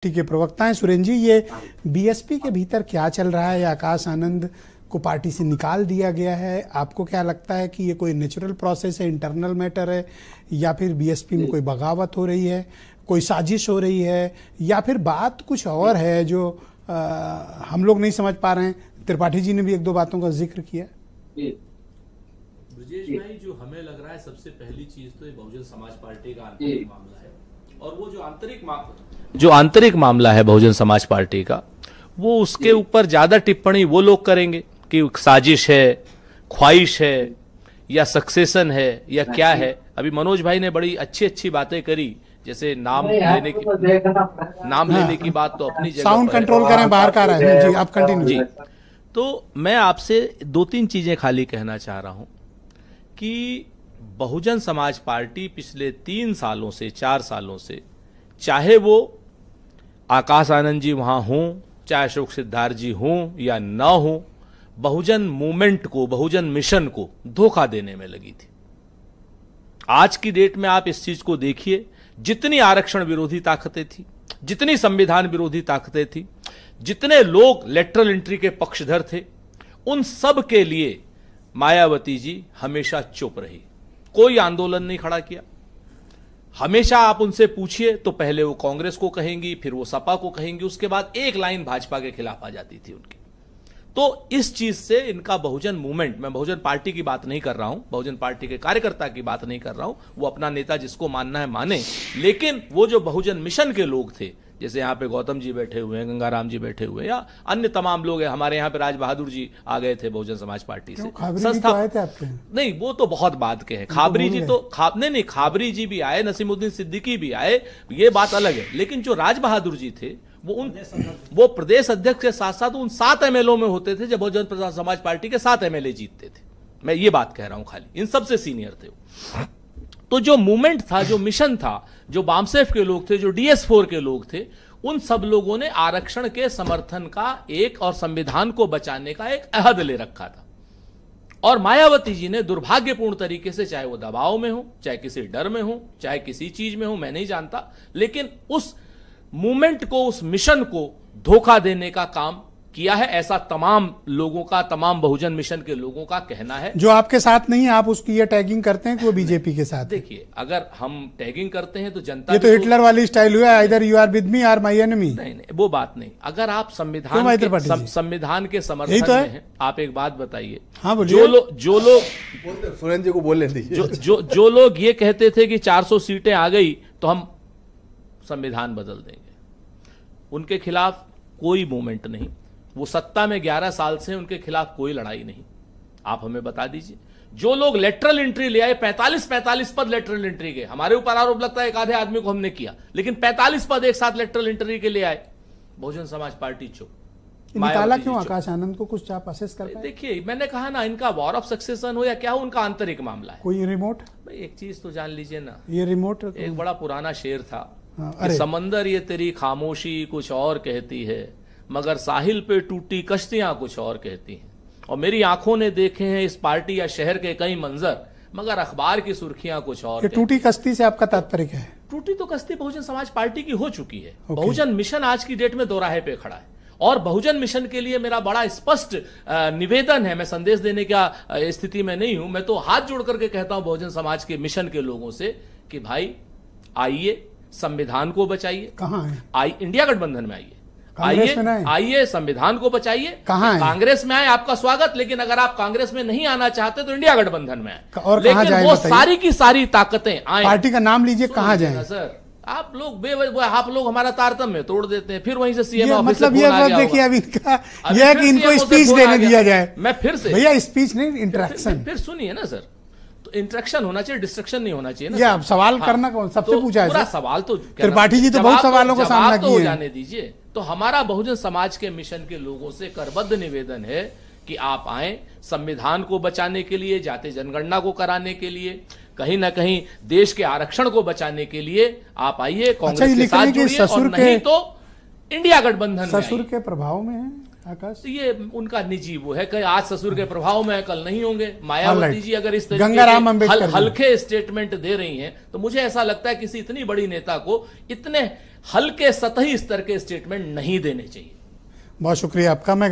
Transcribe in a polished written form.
ठीक है, प्रवक्ता हैं सुरेंद्र जी। ये बीएसपी के भीतर क्या चल रहा है? आकाश आनंद को पार्टी से निकाल दिया गया है, आपको क्या लगता है कि ये कोई नेचुरल प्रोसेस है, इंटरनल मैटर है, या फिर बीएसपी में कोई बगावत हो रही है, कोई साजिश हो रही है, या फिर बात कुछ और है जो हम लोग नहीं समझ पा रहे हैं? त्रिपाठी जी ने भी एक दो बातों का जिक्र किया। ब्रजेश भाई, जो हमें लग रहा है सबसे पहली चीज तो ये बहुजन समाज पार्टी का आंतरिक मामला है, और वो जो आंतरिक मामला है बहुजन समाज पार्टी का, वो उसके ऊपर ज्यादा टिप्पणी वो लोग करेंगे कि साजिश है, ख्वाहिश है, या सक्सेशन है, या क्या है। अभी मनोज भाई ने बड़ी अच्छी अच्छी बातें करी, जैसे नाम लेने की बात तो अपनी जगह साउंड कंट्रोल करें, बाहर का रहा है जी, आप कंटिन्यू जी। तो मैं आपसे दो तीन चीजें खाली कहना चाह रहा हूं कि बहुजन समाज पार्टी पिछले 3 सालों से 4 सालों से, चाहे वो आकाश आनंद जी वहां हों, चाहे अशोक सिद्धार्थ जी हों या ना हो, बहुजन मूवमेंट को, बहुजन मिशन को धोखा देने में लगी थी। आज की डेट में आप इस चीज को देखिए, जितनी आरक्षण विरोधी ताकतें थी, जितनी संविधान विरोधी ताकतें थी, जितने लोग लेटरल एंट्री के पक्षधर थे, उन सब के लिए मायावती जी हमेशा चुप रही, कोई आंदोलन नहीं खड़ा किया। हमेशा आप उनसे पूछिए तो पहले वो कांग्रेस को कहेंगी, फिर वो सपा को कहेंगी, उसके बाद एक लाइन भाजपा के खिलाफ आ जाती थी उनकी। तो इस चीज से इनका बहुजन मूवमेंट, मैं बहुजन पार्टी की बात नहीं कर रहा हूं, बहुजन पार्टी के कार्यकर्ता की बात नहीं कर रहा हूं, वो अपना नेता जिसको मानना है माने, लेकिन वो जो बहुजन मिशन के लोग थे, जैसे यहाँ पे गौतम जी बैठे हुए हैं, गंगाराम जी बैठे हुए हैं, या अन्य तमाम लोग हैं, हमारे यहाँ पे राज बहादुर जी आ गए थे बहुजन समाज पार्टी से। संस्था आए थे आपके? नहीं, वो तो बहुत बाद के हैं। खाबरी जी तो नहीं, खाबरी जी भी आए, नसीमुद्दीन सिद्दीकी भी आए, ये बात अलग है। लेकिन जो राज बहादुर जी थे वो प्रदेश अध्यक्ष के साथ साथ उन 7 एमएलओ में होते थे जब बहुजन समाज पार्टी के 7 एमएलए जीतते थे। मैं ये बात कह रहा हूं, खाली इन सबसे सीनियर थे। तो जो मूवमेंट था, जो मिशन था, जो बामसेफ के लोग थे, जो DS4 के लोग थे, उन सब लोगों ने आरक्षण के समर्थन का एक और संविधान को बचाने का एक अहद ले रखा था। और मायावती जी ने दुर्भाग्यपूर्ण तरीके से, चाहे वो दबाव में हो, चाहे किसी डर में हो, चाहे किसी चीज में हो, मैं नहीं जानता, लेकिन उस मूवमेंट को, उस मिशन को धोखा देने का काम किया है। ऐसा तमाम लोगों का, तमाम बहुजन मिशन के लोगों का कहना है। जो आपके साथ नहीं है, आप उसकी ये टैगिंग करते हैं कि वो बीजेपी के साथ? देखिए, अगर हम टैगिंग करते हैं तो जनता, ये तो हिटलर वाली स्टाइल हुआ, either you are with me और माय एनिमी। नहीं, वो बात नहीं। अगर आप संविधान के समर्थन में हैं, आप एक बात बताइए। हाँ, जो लोग सुरेंद्र जी को बोलने दीजिए। जो लोग ये कहते थे कि 400 सीटें आ गई तो हम संविधान बदल देंगे, उनके खिलाफ कोई मूवमेंट नहीं। वो सत्ता में 11 साल से, उनके खिलाफ कोई लड़ाई नहीं। आप हमें बता दीजिए, जो लोग लेटरल एंट्री ले आए, 45 पद लेटरल एंट्री के, हमारे ऊपर आरोप लगता है एक आधे आदमी को हमने किया, लेकिन 45 पद एक साथ लेटरल एंट्री के ले आए, बहुजन समाज पार्टी चुप। निकाला क्यों आकाश आनंद को? कुछ आप असेस कर पाए? देखिए, मैंने कहा ना, इनका वॉर ऑफ सक्सेशन हो या क्या हो, उनका आंतरिक मामला है। कोई रिमोट? एक चीज तो जान लीजिए ना, ये रिमोट एक बड़ा पुराना शेर था, समंदर ये तेरी खामोशी कुछ और कहती है, मगर साहिल पे टूटी कश्तियां कुछ और कहती हैं। और मेरी आंखों ने देखे हैं इस पार्टी या शहर के कई मंजर, मगर अखबार की सुर्खियां कुछ और। ये टूटी कश्ती से आपका तात्पर्य क्या है? टूटी तो कश्ती बहुजन समाज पार्टी की हो चुकी है। बहुजन मिशन आज की डेट में दोराहे पे खड़ा है, और बहुजन मिशन के लिए मेरा बड़ा स्पष्ट निवेदन है। मैं संदेश देने का स्थिति में नहीं हूं, मैं तो हाथ जोड़ करके कहता हूं बहुजन समाज के मिशन के लोगों से कि भाई आइए, संविधान को बचाइए। कहां है? इंडिया गठबंधन में आइए, आइए संविधान को बचाइए। कहां है? कांग्रेस में आए, आपका स्वागत, लेकिन अगर आप कांग्रेस में नहीं आना चाहते तो इंडिया गठबंधन में आए। और लेकिन वो सारी की सारी ताकतें आए। पार्टी का नाम लीजिए, कहां जाए? सर, आप लोग हमारा तारतम्य तोड़ देते हैं, फिर वहीं से सीएम ऑफिस मतलब ये देखिए, अब इनका यह है कि इनको स्पीच देने दिया जाए। मैं फिर से, भैया स्पीच नहीं, इंटरेक्शन। फिर सुनिए ना सर, तो इंटरेक्शन होना चाहिए, डिस्ट्रक्शन नहीं होना चाहिए ना। ये अब सवाल करना कौन सबसे पूछा है? सवाल तो त्रिपाठी जी तो बहुत सवालों का सामना किए हैं। जाने दीजिए। तो हमारा बहुजन समाज के मिशन के लोगों से करबद्ध निवेदन है कि आप आए, संविधान को बचाने के लिए, जाति जनगणना को कराने के लिए, कहीं ना कहीं देश के आरक्षण को बचाने के लिए आप आइए, कांग्रेस के साथ जुड़िए, और नहीं तो इंडिया गठबंधन में। ससुर के प्रभाव में है आकाश? तो ये उनका निजी वो है कि आज ससुर के प्रभाव में, कल नहीं होंगे। मायावती जी अगर इस तरीके के हल्के स्टेटमेंट दे रही हैं, तो मुझे ऐसा लगता है किसी इतनी बड़ी नेता को इतने हल्के सतही स्तर के स्टेटमेंट नहीं देने चाहिए। बहुत शुक्रिया आपका। मैं